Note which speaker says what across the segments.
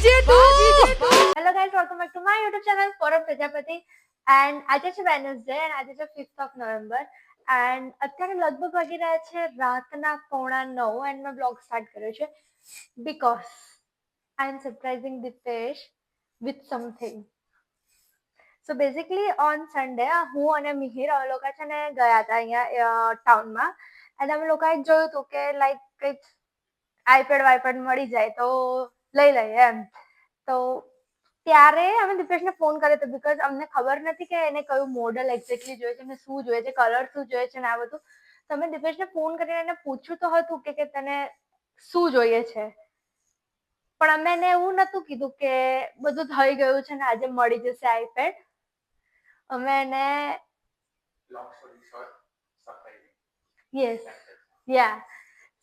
Speaker 1: Hello guys, welcome back to my YouTube channel forum Prajapati. And આજે છે Wednesday and આજે છે 5th ઓફ નવેમ્બર એન્ડ અત્યારે લગભગ વાગી રહ્યા છે રાતના 8:45 એન્ડ મેં બ્લોગ સ્ટાર્ટ કર્યો છે because I am surprising Dipesh with something. So basically on Sunday હું અને મિહિર અમે લોકો છે ને ગયા હતા અહીંયા ટાઉનમાં એન્ડ અમે લોકોએ જોયું હતું કે લાઈક કંઈક આઈપેડ મળી જાય તો લઈ લઈએ એમ. તો ત્યારે અમે દીપેશને ફોન કર્યો હતો બીકોઝ અમને ખબર નથી કે એને કયું મોડલ એક્ઝેક્ટલી જોઈએ છે ને શું જોઈએ છે, કલર શું જોઈએ છે ને આ બધું. તો અમે દીપેશને ફોન કરીને એને પૂછ્યું તો હતું કે તને શું જોઈએ છે, પણ અમે એને એવું નતું કીધું કે બધું થઈ ગયું છે ને આજે મળી જશે આઈપેડ. અમે એને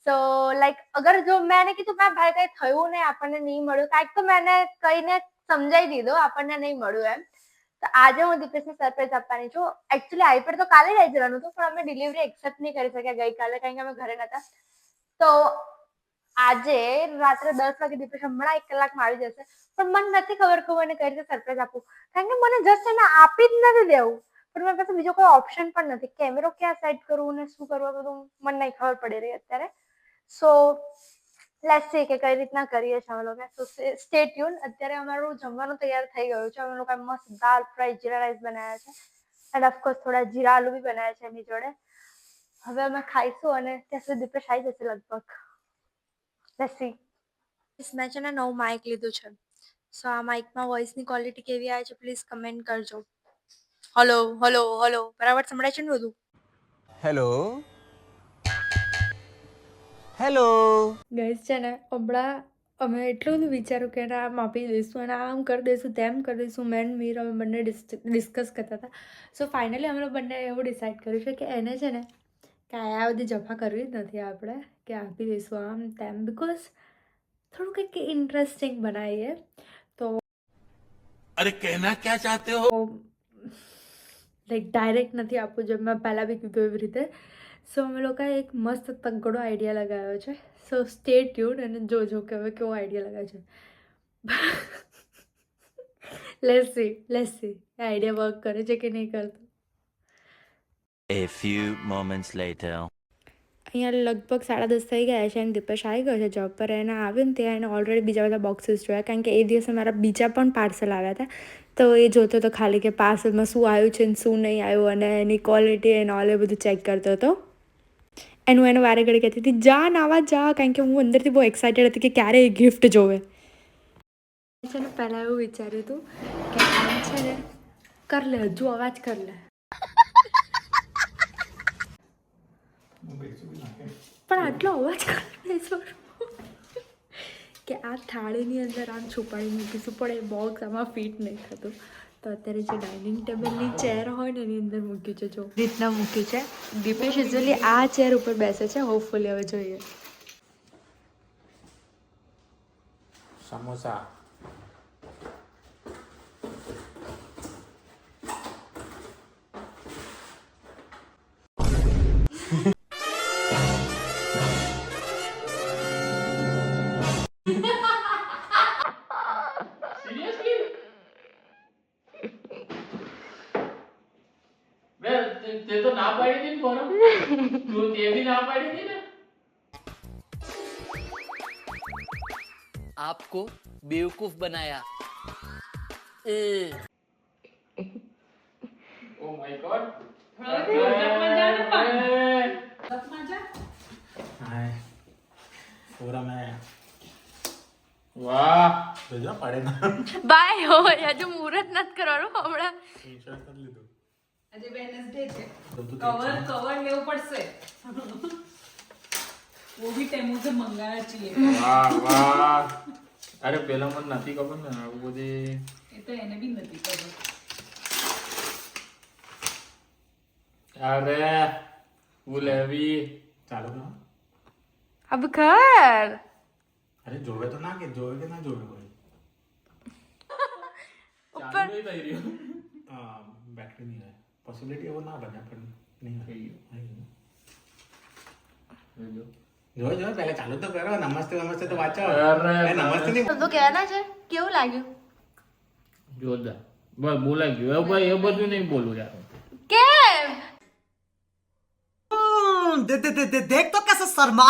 Speaker 1: સો લાઈક અગર જો મેં એને કીધું કે ભાઈ કઈ થયું નહીં, આપણને નહીં મળ્યું કાંઈક, તો મેં એને કહીને સમજાવી દીધો આપણને નહીં મળ્યું એમ. તો આજે હું દીપેશને સરપ્રાઈઝ આપવાની છું. એકચ્યુઅલી આઈપેડ તો કાલે લઈ જવાનું હતું પણ અમે ડિલિવરી એક્સેપ્ટ નહીં કરી શક્યા ગઈકાલે કારણ કે અમે ઘરે નતા. તો આજે રાત્રે 10 વાગે દીપેશ હમણાં 1 કલાકમાં આવી જશે. પણ મને નથી ખબર કે હું એને કઈ રીતે સરપ્રાઈઝ આપું કારણ કે મને જસ્ટ એને આપી જ નથી દેવું, પણ મારી પાસે બીજો કોઈ ઓપ્શન પણ નથી. કેમેરો ક્યાં સેટ કરવું ને શું કરવું બધું મને નહીં ખબર પડી રહી અત્યારે. સો લેટ્સ સી કે કઈ રીતના કરીએ છીએ અમે લોકો. સો સ્ટે ટ્યુન. અત્યારે અમારું જમવાનું તૈયાર થઈ ગયું છે. અમે લોકો મસ્ત દાળ ફ્રાય જીરા રાઈસ બનાવ્યા છે એન્ડ ઓફકોર્સ થોડા જીરા આલુ બી બનાવ્યા છે એની જોડે. હવે અમે ખાઈશું અને ત્યાં સુધી દીપેશ આવી જશે લગભગ. Let's see. મેં છે ને નવું માઇક લીધું છે. સો આ માઇકમાં વોઇસની ક્વોલિટી કેવી આવે છે પ્લીઝ કમેન્ટ કરજો. હલો હલો હલો, બરાબર સંભળાય છે ને બધું?
Speaker 2: હેલો હેલો
Speaker 1: ગાઈસ છે ને હમણાં અમે એટલું બધું વિચાર્યું કે આમ આપી દઈશું અને આમ કરી દઈશું તેમ કરી દઈશું. મેન મીર અમે બંને ડિસ્કસ કરતા હતા. સો ફાઇનલી અમે બંને એવું ડિસાઇડ કર્યું છે કે એને છે ને કે આ બધી જફા કરવી જ નથી આપણે, કે આપી દઈશું આમ તેમ, બીકોઝ થોડું કંઈક ઇન્ટરેસ્ટિંગ બનાવીએ. તો
Speaker 2: અરે કહેના ક્યાં ચાહતે હો?
Speaker 1: લાઈક ડાયરેક્ટ નથી આપવું જેમ મેં પહેલાં બી કીધું એવી રીતે. સો અમે લોકોએ એક મસ્ત તગડો આઈડિયા લગાવ્યો છે. સો સ્ટે ટ્યુન અને જોજો કે હવે કેવો આઈડિયા લગાવ્યો છે. Let's see A idea work કરે છે કે નહીં કરતો.
Speaker 3: A few moments later.
Speaker 1: અહીંયા લગભગ 10:30 થઈ ગયા છે અને દીપેશ આવી ગયો છે જોબ પર. એને આવ્યો ને ત્યાં એને ઓલરેડી બીજા બધા બોક્સીસ જોયા કારણ કે એ દિવસે મારા બીજા પણ પાર્સલ આવ્યા હતા. તો એ જોતો હતો ખાલી કે પાર્સલમાં શું આવ્યું છે ને શું નહીં આવ્યું અને એની ક્વોલિટી એન્ડ ઓલ એ બધું ચેક કરતો હતો. એનું એને વારે ઘડી કહેતી હતી જા નાવા જા, કારણ કે હું અંદરથી બહુ એક્સાઇટેડ હતી કે ક્યારે એ ગિફ્ટ જોવે છે ને. પહેલાં એવું વિચાર્યું હતું કે આમ છે ને કર લે, હજુ અવાજ કર લે, પણ આટલો અવાજ કરે કે આ થાળીની અંદર આમ છુપાડી મૂકીશું પણ એ બોક્સ આમાં ફિટ નહીં થતું. તો અત્યારે જે ડાઇનિંગ ટેબલની ચેર હોય ને એની અંદર મૂક્યું છે. જો રીતના મૂક્યું છે. દીપેશ યુઝ્યુઅલી આ ચેર ઉપર બેસે છે. હોપફુલી હવે જોઈએ.
Speaker 2: સમોસા.
Speaker 4: તે તો ના પાડી દી ફોરમ, તું તે भी ના પાડી दी ना.
Speaker 5: आपको बेवकूफ बनाया.
Speaker 4: Oh my god.
Speaker 2: હાય પૂરા મે
Speaker 4: વાહ,
Speaker 2: ભેજા પડે ના
Speaker 1: બાય હોય હજુ મુહૂર્ત નથી કરવાનું હમણાં.
Speaker 2: ઇન્સ્યોર કરી લીધું.
Speaker 6: આજે વેનસડે છે.
Speaker 2: બધું
Speaker 6: કવર લેવું પડશે. वो भी टेमो से मंगाया चाहिए.
Speaker 4: વાહ વાહ. અરે પેલા મને નથી ખબર ને આવું બધી.
Speaker 6: એ તો એને બી નથી ખબર.
Speaker 4: અરે ફૂલ હેવી.
Speaker 2: ચાલુ કરો.
Speaker 1: अब कर
Speaker 2: અરે જોવે તો ના કે જોવે કે ના જોવે કોઈ
Speaker 4: ચાલુ નહીં થઈ રહ્યું.
Speaker 2: બેટરી નહીં હોય પોસિબિલિટી એવો ના બને પણ નહીં
Speaker 4: થઈ
Speaker 2: જો પહેલા ચાલુ તો કરો. નમસ્તે નમસ્તે તો વાંચો.
Speaker 4: અરે
Speaker 2: નમસ્તે નહીં
Speaker 1: તો કહેવાના છે કેવું લાગ્યું?
Speaker 4: જોરદાર. બસ બોલાઈ ગયું. હવે ભાઈ એ બધું નહીં બોલું યાર.
Speaker 1: કેમ?
Speaker 7: देख तो कैसे शर्मा